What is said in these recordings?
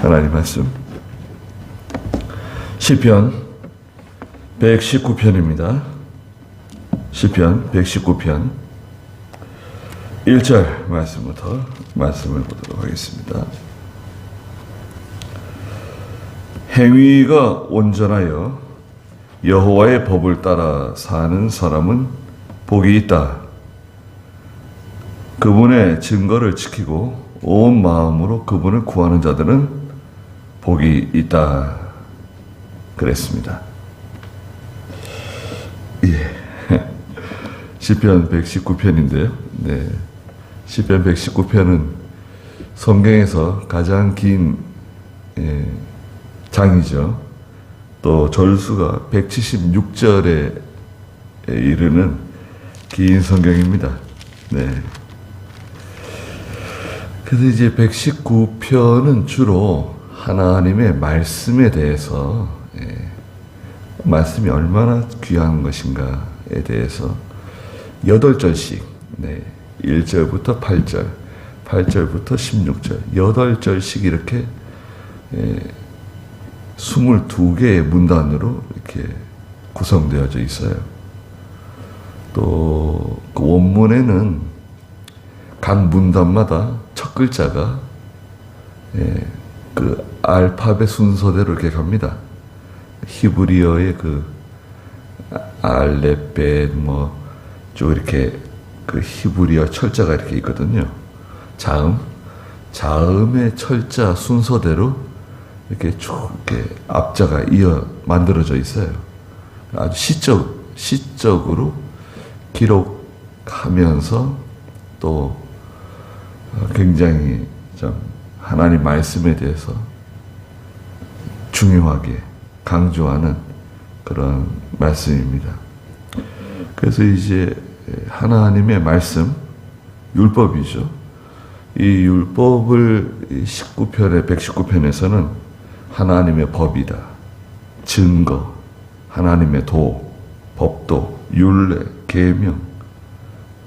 하나님 말씀 시편 119편입니다. 시편 119편 1절 말씀부터 말씀을 보도록 하겠습니다. 행위가 온전하여 여호와의 법을 따라 사는 사람은 복이 있다. 그분의 증거를 지키고 온 마음으로 그분을 구하는 자들은 복이 있다. 그랬습니다. 예. 시편 119편인데요. 네. 시편 119편은 성경에서 가장 긴 장이죠. 또 절수가 176절에 이르는 긴 성경입니다. 네. 그래서 이제 119편은 주로 하나님의 말씀에 대해서 말씀이 얼마나 귀한 것인가에 대해서 8절씩 1절부터 8절, 8절부터 16절 8절씩 이렇게 22개의 문단으로 이렇게 구성되어져 있어요. 또 그 원문에는 각 문단마다 첫 글자가 그 알파벳 순서대로 이렇게 갑니다. 히브리어의 그 알렙벳 쭉 이렇게 그 히브리어 철자가 이렇게 있거든요. 자음의 철자 순서대로 이렇게 쭉 이렇게 앞자가 만들어져 있어요. 아주 시적으로 기록하면서 또 굉장히 좀 하나님 말씀에 대해서 중요하게 강조하는 그런 말씀입니다. 그래서 이제 하나님의 말씀, 율법이죠. 이 율법을 119편에서는 하나님의 법이다, 증거, 하나님의 법도, 율례, 계명,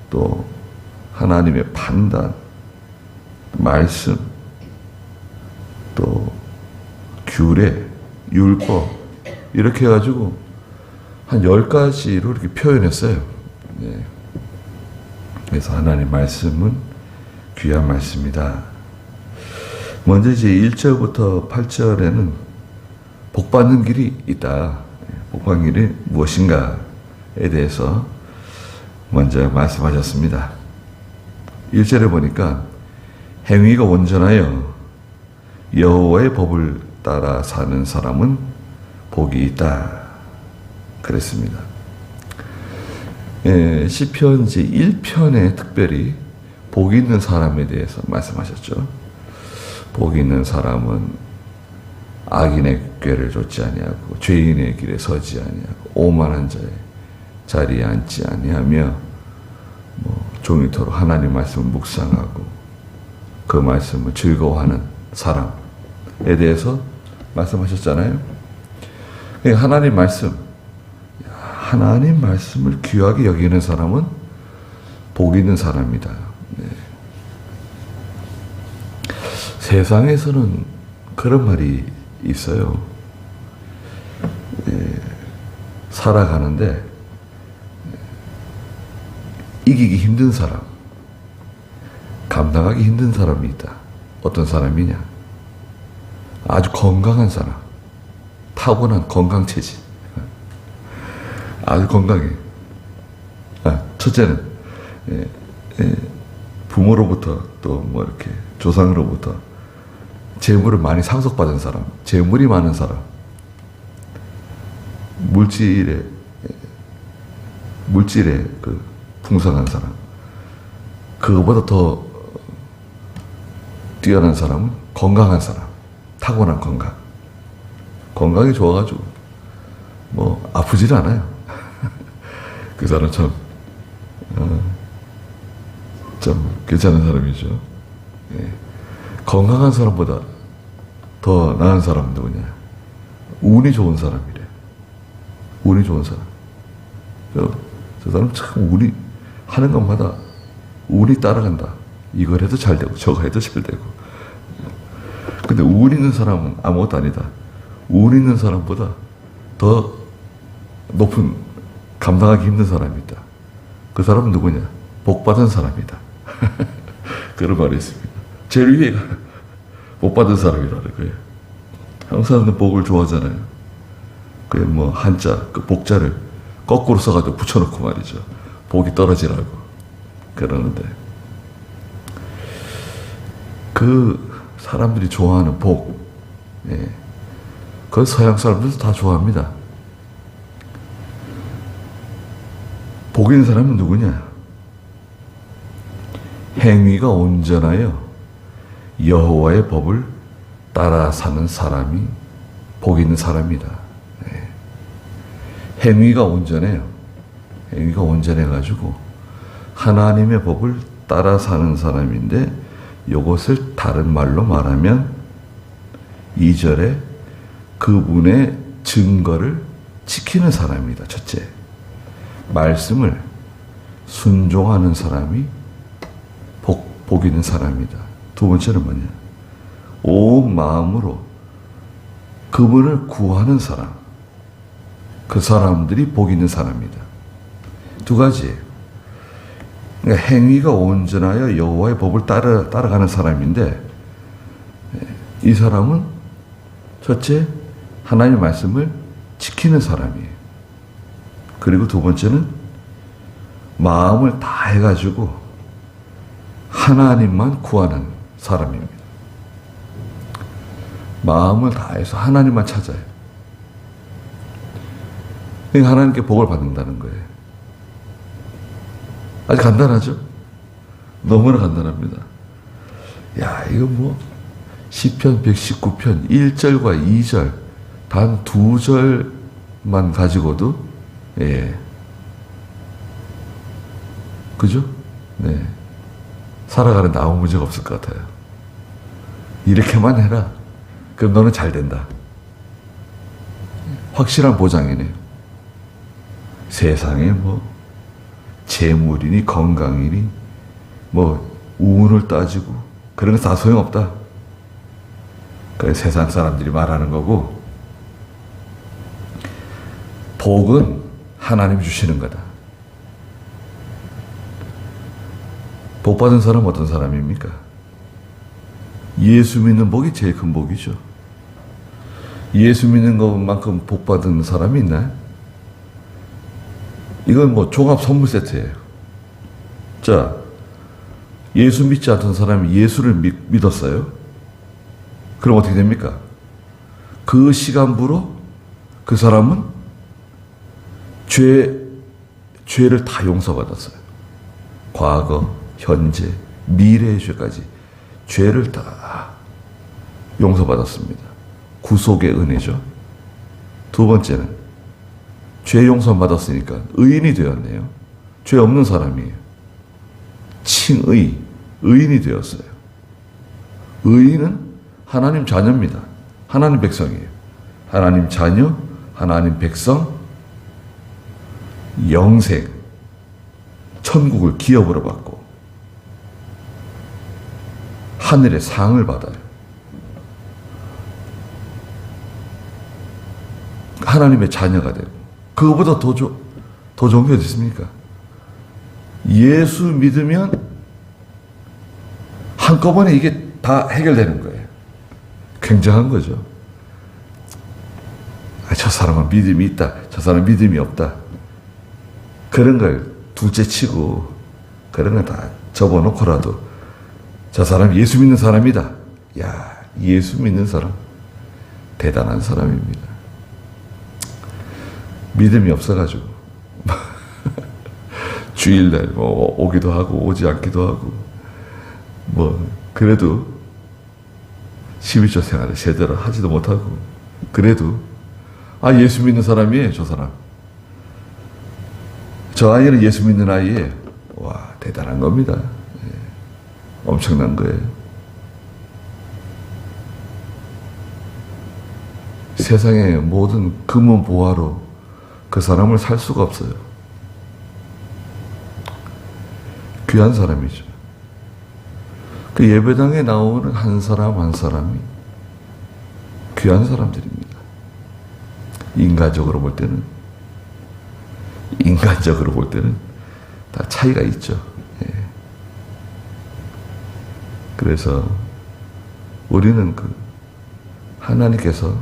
또 하나님의 판단, 말씀, 또 규례, 율법 이렇게 해가지고 한 10가지로 이렇게 표현했어요. 네. 그래서 하나님 말씀은 귀한 말씀이다. 먼저 이제 1절부터 8절에는 복받는 길이 있다. 복받는 길이 무엇인가에 대해서 먼저 말씀하셨습니다. 1절에 보니까 행위가 온전하여 여호와의 법을 따라 사는 사람은 복이 있다. 그랬습니다. 시편 1편에 특별히 복이 있는 사람에 대해서 말씀하셨죠. 복이 있는 사람은 악인의 꾀를 좇지 아니하고 죄인의 길에 서지 아니하고 오만한 자의 자리에 앉지 아니하며 종일토록 하나님 말씀을 묵상하고 그 말씀을 즐거워하는 사람에 대해서 말씀하셨잖아요. 하나님 말씀을 귀하게 여기는 사람은 복 있는 사람이다. 네. 세상에서는 그런 말이 있어요. 살아가는데 이기기 힘든 사람, 감당하기 힘든 사람이 있다. 어떤 사람이냐? 아주 건강한 사람, 타고난 건강체질, 아주 건강해. 첫째는 부모로부터 또 이렇게 조상으로부터 재물을 많이 상속받은 사람, 재물이 많은 사람, 물질에 그 풍성한 사람, 그거보다 더 뛰어난 사람은 건강한 사람, 타고난 건강이 좋아가지고 아프질 않아요. 그 사람 참 괜찮은 사람이죠. 건강한 사람보다 더 나은 사람은 누구냐? 운이 좋은 사람이래. 운이 좋은 사람. 저 사람 참 운이 하는 것마다 운이 따라간다. 이걸 해도 잘 되고 저거 해도 잘 되고. 근데 운 있는 사람은 아무것도 아니다. 운 있는 사람보다 더 높은, 감당하기 힘든 사람이 있다. 그 사람은 누구냐? 복 받은 사람이다. 그런 말이 있습니다. 제일 위에가 복 받은 사람이라는 거예요. 한국 사람들은 복을 좋아하잖아요. 그게 뭐 한자, 그 복자를 거꾸로 써가지고 붙여놓고 말이죠. 복이 떨어지라고 그러는데, 그 사람들이 좋아하는 복, 예, 그 서양 사람들도 다 좋아합니다. 복 있는 사람은 누구냐? 행위가 온전하여 여호와의 법을 따라 사는 사람이 복 있는 사람이다. 네. 행위가 온전해요. 행위가 온전해가지고 하나님의 법을 따라 사는 사람인데, 이것을 다른 말로 말하면 2절에 그분의 증거를 지키는 사람이다. 첫째, 말씀을 순종하는 사람이 복 있는 사람이다. 두 번째는 뭐냐? 온 마음으로 그분을 구하는 사람, 그 사람들이 복 있는 사람이다. 두 가지. 그러니까 행위가 온전하여 여호와의 법을 따라가는 사람인데, 이 사람은 첫째, 하나님의 말씀을 지키는 사람이에요. 그리고 두 번째는 마음을 다 해가지고 하나님만 구하는 사람입니다. 마음을 다해서 하나님만 찾아요. 그러니까 하나님께 복을 받는다는 거예요. 아주 간단하죠? 너무나 간단합니다. 야, 이거 뭐 시편 119편 1절과 2절 단 2절만 가지고도, 예, 그죠? 네, 살아가는데 아무 문제가 없을 것 같아요. 이렇게만 해라, 그럼 너는 잘 된다. 확실한 보장이네요. 세상에 뭐 재물이니 건강이니 뭐 운을 따지고 그런 거 다 소용없다. 그 세상 사람들이 말하는 거고, 복은 하나님이 주시는 거다. 복 받은 사람은 어떤 사람입니까? 예수 믿는 복이 제일 큰 복이죠. 예수 믿는 것만큼 복 받은 사람이 있나요? 이건 뭐 종합 선물 세트예요. 자, 예수 믿지 않던 사람이 예수를 믿었어요. 그럼 어떻게 됩니까? 그 시간부로 그 사람은 죄를 다 용서받았어요. 과거, 현재, 미래의 죄까지 죄를 다 용서받았습니다. 구속의 은혜죠. 두 번째는 죄 용서 받았으니까 의인이 되었네요. 죄 없는 사람이에요. 칭의, 의인이 되었어요. 의인은 하나님 자녀입니다. 하나님 백성이에요. 하나님 자녀, 하나님 백성, 영생, 천국을 기업으로 받고 하늘의 상을 받아요. 하나님의 자녀가 되고, 그거보다 더 좋은 게 어디 있습니까? 예수 믿으면 한꺼번에 이게 다 해결되는 거예요. 굉장한 거죠. 저 사람은 믿음이 있다, 저 사람은 믿음이 없다, 그런 걸 둘째 치고 그런 걸 다 접어놓고라도 저 사람 예수 믿는 사람이다. 야, 예수 믿는 사람 대단한 사람입니다. 믿음이 없어가지고 주일날 뭐 오기도 하고 오지 않기도 하고, 뭐 그래도 11조 생활을 제대로 하지도 못하고, 그래도 예수 믿는 사람이에요. 저 사람, 저 아이는 예수 믿는 아이예요. 와, 대단한 겁니다. 예, 엄청난 거예요. 세상의 모든 금은 보화로 그 사람을 살 수가 없어요. 귀한 사람이죠. 그 예배당에 나오는 한 사람 한 사람이 귀한 사람들입니다. 인간적으로 볼 때는 다 차이가 있죠. 예. 그래서 우리는 하나님께서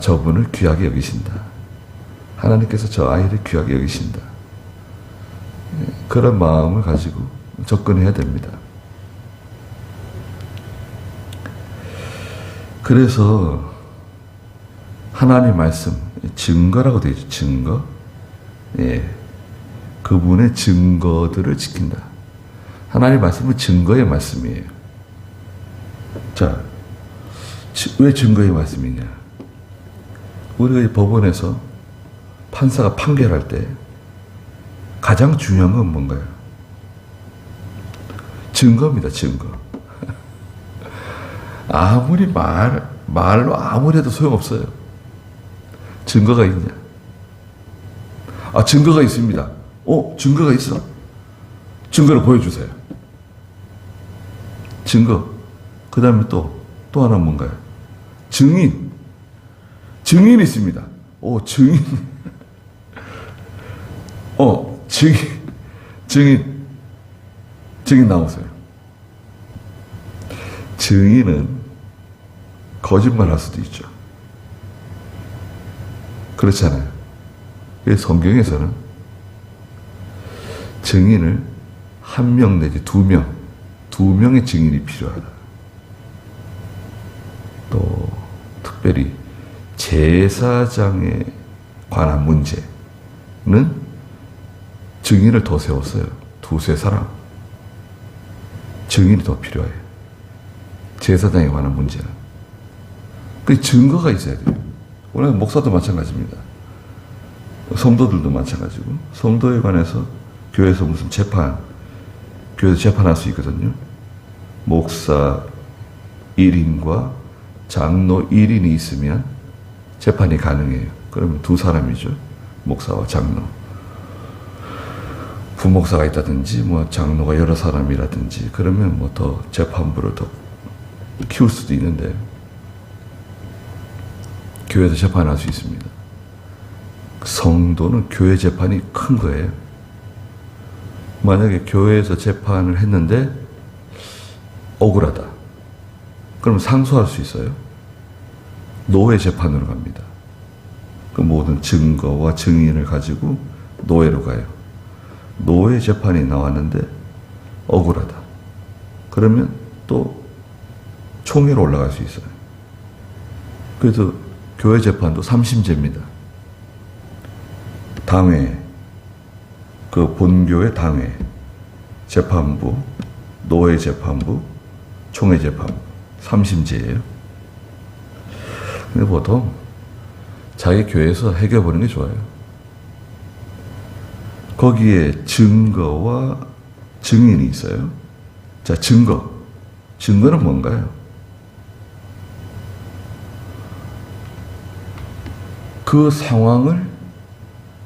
저분을 귀하게 여기신다. 하나님께서 저 아이를 귀하게 여기신다. 예. 그런 마음을 가지고 접근해야 됩니다. 그래서 하나님 말씀, 증거라고 되어 있죠. 증거. 예. 그분의 증거들을 지킨다. 하나님 말씀은 증거의 말씀이에요. 자, 왜 증거의 말씀이냐? 우리가 법원에서 판사가 판결할 때 가장 중요한 건 뭔가요? 증거입니다, 증거. 아무리 말로 아무리 해도 소용없어요. 증거가 있냐? 증거가 있습니다. 증거가 있어. 증거를 보여주세요. 증거. 그 다음에 또 하나 뭔가요? 증인. 증인이 있습니다. 증인. 증인 나오세요. 증인은 거짓말 할 수도 있죠. 그렇잖아요. 그래서 성경에서는 증인을 1명 내지 2명의 증인이 필요하다. 또 특별히 제사장에 관한 문제는 증인을 더 세웠어요. 2-3사람. 증인이 더 필요해요. 제사장에 관한 문제는. 그 증거가 있어야 돼요. 오늘 목사도 마찬가지입니다. 성도들도 마찬가지고, 성도에 관해서 교회에서 무슨 교회에서 재판할 수 있거든요. 목사 1인과 장로 1인이 있으면 재판이 가능해요. 그러면 2사람이죠. 목사와 장로. 부목사가 있다든지, 장로가 여러 사람이라든지, 그러면 더 재판부를 더 키울 수도 있는데, 교회에서 재판할 수 있습니다. 성도는 교회 재판이 큰 거예요. 만약에 교회에서 재판을 했는데 억울하다. 그럼 상소할 수 있어요. 노회 재판으로 갑니다. 그 모든 증거와 증인을 가지고 노회로 가요. 노회 재판이 나왔는데 억울하다. 그러면 또 총회로 올라갈 수 있어요. 그래서 교회 재판도 3심제입니다. 당회, 본교의 당회, 재판부, 노회 재판부, 총회 재판부, 3심제예요. 근데 보통 자기 교회에서 해결해 보는 게 좋아요. 거기에 증거와 증인이 있어요. 자, 증거. 증거는 뭔가요? 그 상황을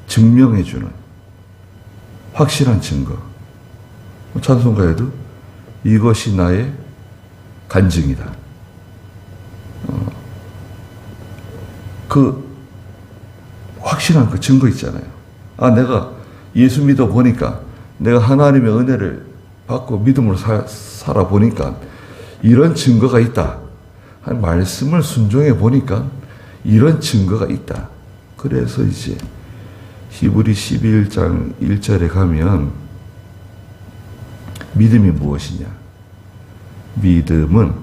증명해주는 확실한 증거. 찬송가에도 이것이 나의 간증이다. 확실한 그 증거 있잖아요. 내가 예수 믿어 보니까, 내가 하나님의 은혜를 받고 믿음으로 살아보니까 이런 증거가 있다. 말씀을 순종해 보니까 이런 증거가 있다. 그래서 이제 히브리 11장 1절에 가면 믿음이 무엇이냐? 믿음은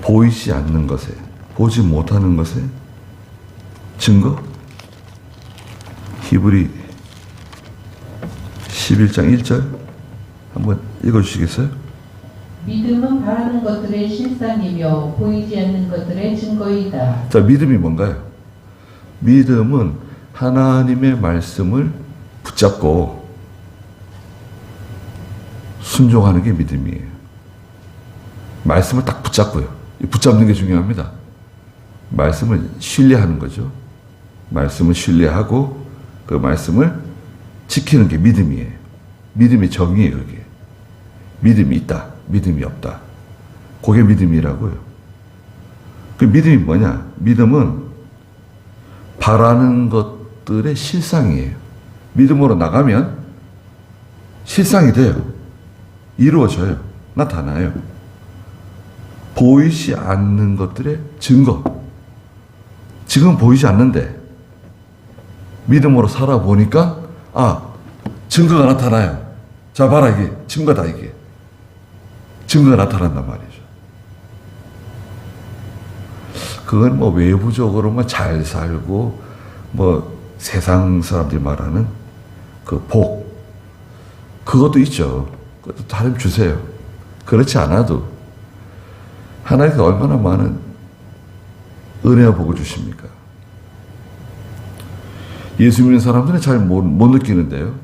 보이지 않는 것에, 보지 못하는 것에 증거? 히브리 11장 1절 한번 읽어주시겠어요? 믿음은 바라는 것들의 실상이며 보이지 않는 것들의 증거이다. 자, 믿음이 뭔가요? 믿음은 하나님의 말씀을 붙잡고 순종하는 게 믿음이에요. 말씀을 딱 붙잡고요. 붙잡는 게 중요합니다. 말씀을 신뢰하는 거죠. 말씀을 신뢰하고 그 말씀을 지키는 게 믿음이에요. 믿음의 정의예요, 그게. 믿음이 있다, 믿음이 없다. 그게 믿음이라고요. 그 믿음이 뭐냐? 믿음은 바라는 것들의 실상이에요. 믿음으로 나가면 실상이 돼요. 이루어져요. 나타나요. 보이지 않는 것들의 증거. 지금 보이지 않는데 믿음으로 살아보니까 증거가 나타나요. 자 봐라, 이게 증거다. 이게 증거가 나타난단 말이죠. 그건 뭐 외부적으로만 잘 살고 뭐 세상 사람들이 말하는 그 복, 그것도 있죠. 그것도 하나님 주세요. 그렇지 않아도 하나님께 얼마나 많은 은혜와 복을 주십니까? 예수 믿는 사람들은 잘 못 느끼는데요.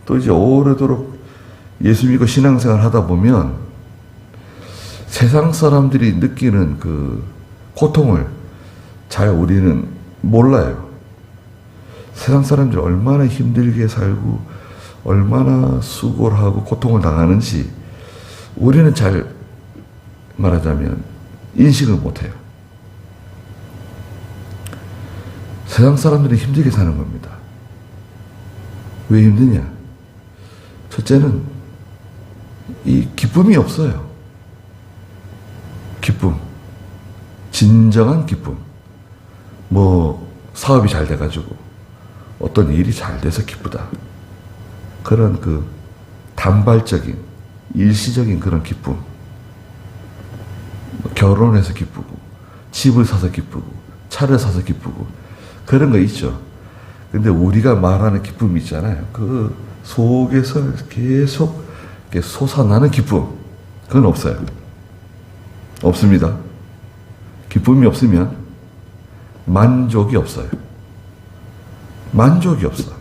또 이제 오래도록 예수 믿고 신앙생활 하다 보면 세상 사람들이 느끼는 그 고통을 잘 우리는 몰라요. 세상 사람들이 얼마나 힘들게 살고 얼마나 수고를 하고 고통을 당하는지 우리는 잘 말하자면 인식을 못해요. 세상 사람들이 힘들게 사는 겁니다. 왜 힘드냐? 첫째는 이 기쁨이 없어요. 기쁨. 진정한 기쁨. 뭐 사업이 잘 돼가지고 어떤 일이 잘 돼서 기쁘다. 그런 그 단발적인 일시적인 그런 기쁨. 뭐 결혼해서 기쁘고 집을 사서 기쁘고 차를 사서 기쁘고 그런 거 있죠. 근데 우리가 말하는 기쁨이 있잖아요. 그 속에서 계속 솟아나는 기쁨. 그건 없어요. 없습니다. 기쁨이 없으면 만족이 없어요. 만족이 없어.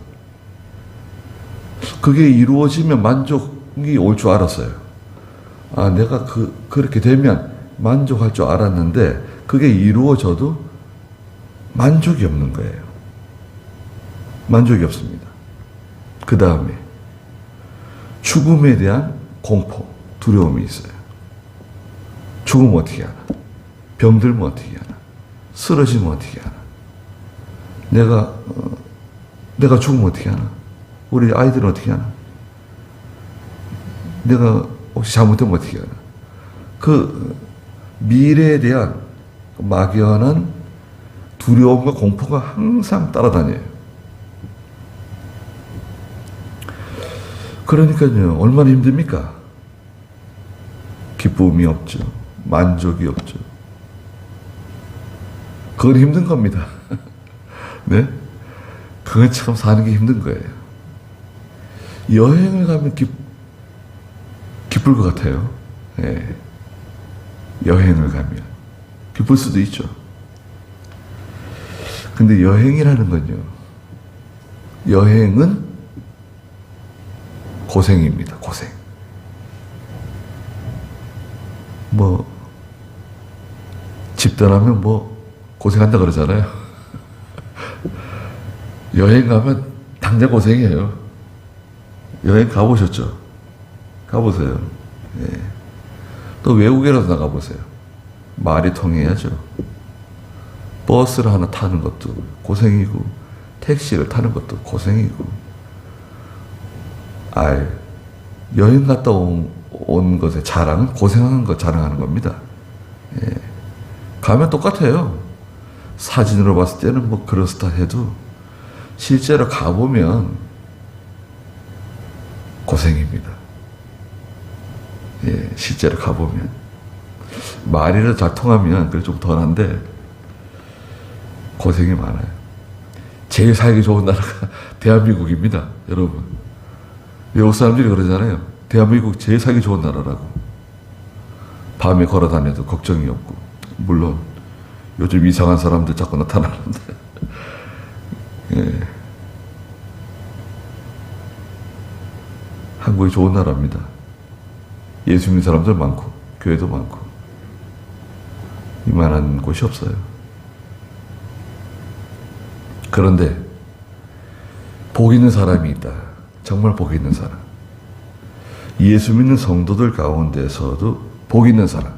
그게 이루어지면 만족이 올 줄 알았어요. 내가 그렇게 되면 만족할 줄 알았는데 그게 이루어져도 만족이 없는 거예요. 만족이 없습니다. 그 다음에 죽음에 대한 공포, 두려움이 있어요. 죽으면 어떻게 하나? 병들면 어떻게 하나? 쓰러지면 어떻게 하나? 내가 죽으면 어떻게 하나? 우리 아이들은 어떻게 하나? 내가 혹시 잘못되면 어떻게 하나? 그 미래에 대한 막연한 두려움과 공포가 항상 따라다녀요. 그러니까요, 얼마나 힘듭니까? 기쁨이 없죠. 만족이 없죠. 그건 힘든 겁니다. 네? 그건 참 사는 게 힘든 거예요. 여행을 가면 기쁠 것 같아요. 네. 여행을 가면. 기쁠 수도 있죠. 근데 여행이라는 건요, 여행은 고생입니다. 고생. 집 떠나면 고생한다 그러잖아요. 여행 가면 당장 고생이에요. 여행 가보셨죠? 가보세요. 예. 또 외국에라도 나가보세요. 말이 통해야죠. 버스를 하나 타는 것도 고생이고, 택시를 타는 것도 고생이고, 여행 갔다 온 것의 자랑은 고생하는 것 자랑하는 겁니다. 예. 가면 똑같아요. 사진으로 봤을 때는 그렇다 해도 실제로 가보면 고생입니다. 예, 실제로 가보면. 말이라도 잘 통하면 그래 좀 덜한데 고생이 많아요. 제일 살기 좋은 나라가 대한민국입니다. 여러분. 외국 사람들이 그러잖아요. 대한민국 제일 살기 좋은 나라라고. 밤에 걸어 다녀도 걱정이 없고. 물론 요즘 이상한 사람들 자꾸 나타나는데. 예. 한국이 좋은 나라입니다. 예수 믿는 사람들 많고 교회도 많고 이만한 곳이 없어요. 그런데 복 있는 사람이 있다. 정말 복 있는 사람. 예수 믿는 성도들 가운데서도 복 있는 사람.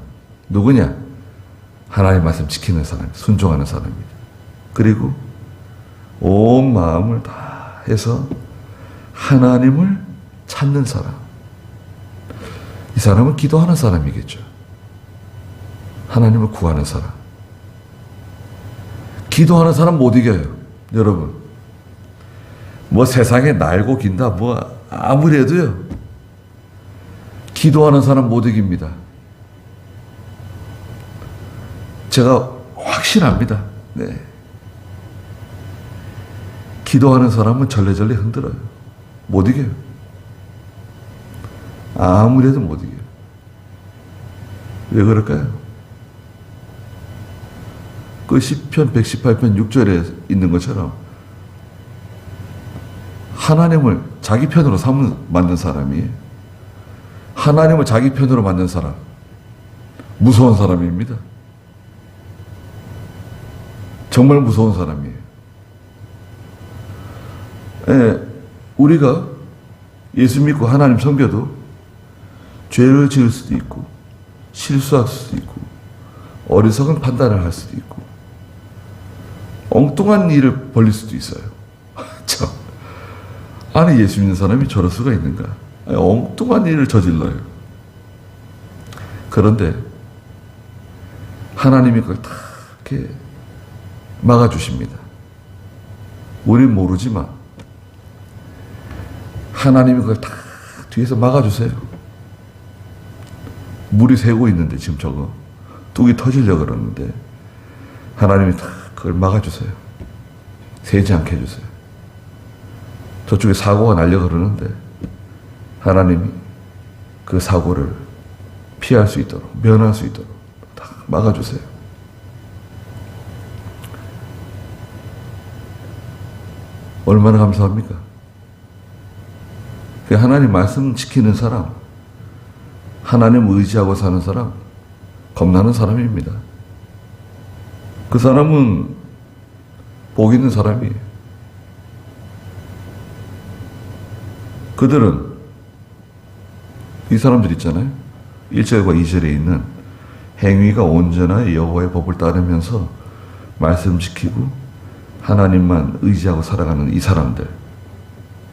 누구냐? 하나님 말씀 지키는 사람, 순종하는 사람입니다. 그리고 온 마음을 다 해서 하나님을 찾는 사람. 이 사람은 기도하는 사람이겠죠. 하나님을 구하는 사람. 기도하는 사람 못 이겨요. 여러분. 뭐 세상에 날고 긴다. 뭐 아무리 해도요. 기도하는 사람 못 이깁니다. 제가 확신합니다. 네. 기도하는 사람은 절레절레 흔들어요. 못 이겨요. 아무리 해도 못 이겨요. 왜 그럴까요? 그 시편 118편 6절에 있는 것처럼 하나님을 자기 편으로 만든 사람이 하나님을 자기 편으로 만든 사람 무서운 사람입니다. 정말 무서운 사람이에요. 예, 우리가 예수 믿고 하나님 섬겨도 죄를 지을 수도 있고 실수할 수도 있고 어리석은 판단을 할 수도 있고 엉뚱한 일을 벌릴 수도 있어요. 참. 아니 예수 믿는 사람이 저럴 수가 있는가? 아니, 엉뚱한 일을 저질러요. 그런데 하나님이 그걸 다 이렇게 막아주십니다. 우린 모르지만 하나님이 그걸 다 뒤에서 막아주세요. 물이 새고 있는데 지금 저거 뚝이 터지려고 그러는데 하나님이 다 그걸 막아주세요. 새지 않게 해주세요. 저쪽에 사고가 날려고 그러는데 하나님이 그 사고를 피할 수 있도록 면할 수 있도록 다 막아주세요. 얼마나 감사합니까? 하나님 말씀 지키는 사람, 하나님 의지하고 사는 사람, 겁나는 사람입니다. 그 사람은 복 있는 사람이에요. 그들은 이 사람들 있잖아요. 1절과 2절에 있는 행위가 온전하여 여호와의 법을 따르면서 말씀 지키고 하나님만 의지하고 살아가는 이 사람들.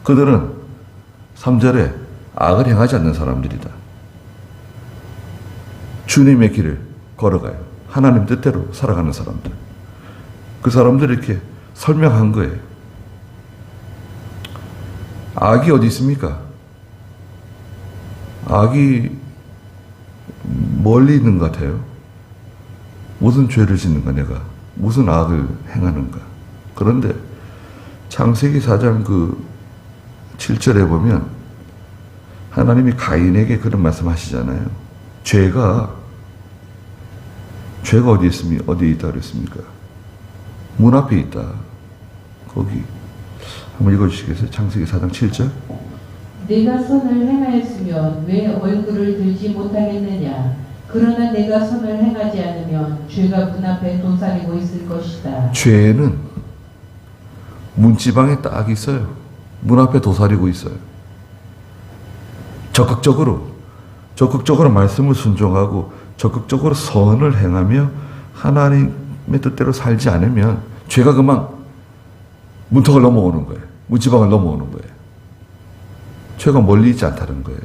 그들은 3절에 악을 행하지 않는 사람들이다. 주님의 길을 걸어가요. 하나님 뜻대로 살아가는 사람들. 그 사람들을 이렇게 설명한 거예요. 악이 어디 있습니까? 악이 멀리 있는 것 같아요. 무슨 죄를 짓는가 내가? 무슨 악을 행하는가? 그런데 창세기 4장 그 7절에 보면 하나님이 가인에게 그런 말씀 하시잖아요. 죄가 어디에 있다 그랬습니까? 문 앞에 있다. 거기 한번 읽어주시겠어요? 창세기 4장 7절. 내가 선을 행하였으면 왜 얼굴을 들지 못하겠느냐? 그러나 내가 선을 행하지 않으면 죄가 문 앞에 도사리고 있을 것이다. 죄는 문지방에 딱 있어요. 문 앞에 도사리고 있어요. 적극적으로 말씀을 순종하고 적극적으로 선을 행하며 하나님의 뜻대로 살지 않으면 죄가 그만 문턱을 넘어오는 거예요. 문지방을 넘어오는 거예요. 죄가 멀리 있지 않다는 거예요.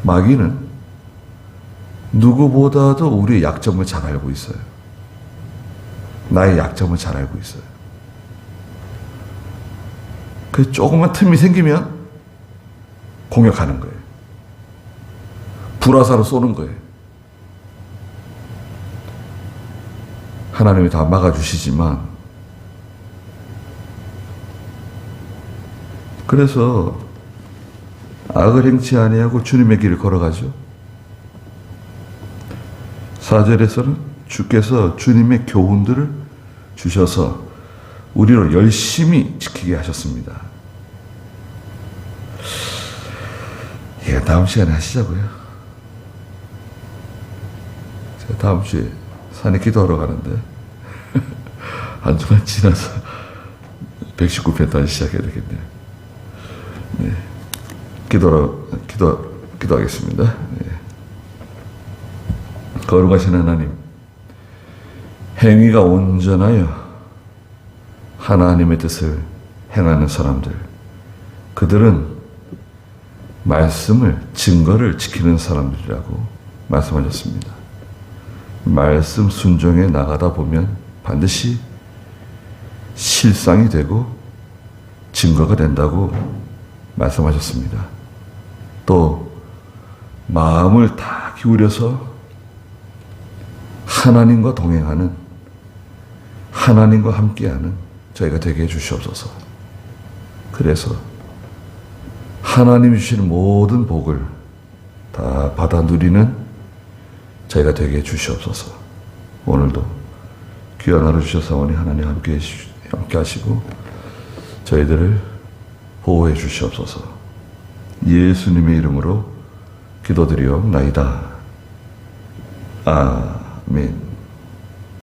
마귀는 누구보다도 우리의 약점을 잘 알고 있어요. 나의 약점을 잘 알고 있어요. 그 조금만 틈이 생기면 공격하는 거예요. 불화살로 쏘는 거예요. 하나님이 다 막아주시지만 그래서 악을 행치 아니하고 주님의 길을 걸어가죠. 4절에서는 주께서 주님의 교훈들을 주셔서 우리로 열심히 지키게 하셨습니다. 예, 다음 시간에 하시자고요. 제가 다음 주에 산에 기도하러 가는데 한 주간 지나서 119편 다시 시작해야 되겠네요. 네. 기도하겠습니다. 네. 거룩하신 하나님, 행위가 온전하여 하나님의 뜻을 행하는 사람들, 그들은 말씀을, 증거를 지키는 사람들이라고 말씀하셨습니다. 말씀 순종해 나가다 보면 반드시 실상이 되고 증거가 된다고 말씀하셨습니다. 또 마음을 다 기울여서 하나님과 동행하는, 하나님과 함께하는 저희가 되게 해주시옵소서. 그래서 하나님이 주시는 모든 복을 다 받아 누리는 저희가 되게 해주시옵소서. 오늘도 귀한 하루 주셔서오니 하나님 함께 하시고 저희들을 보호해 주시옵소서. 예수님의 이름으로 기도드리옵나이다. 아멘.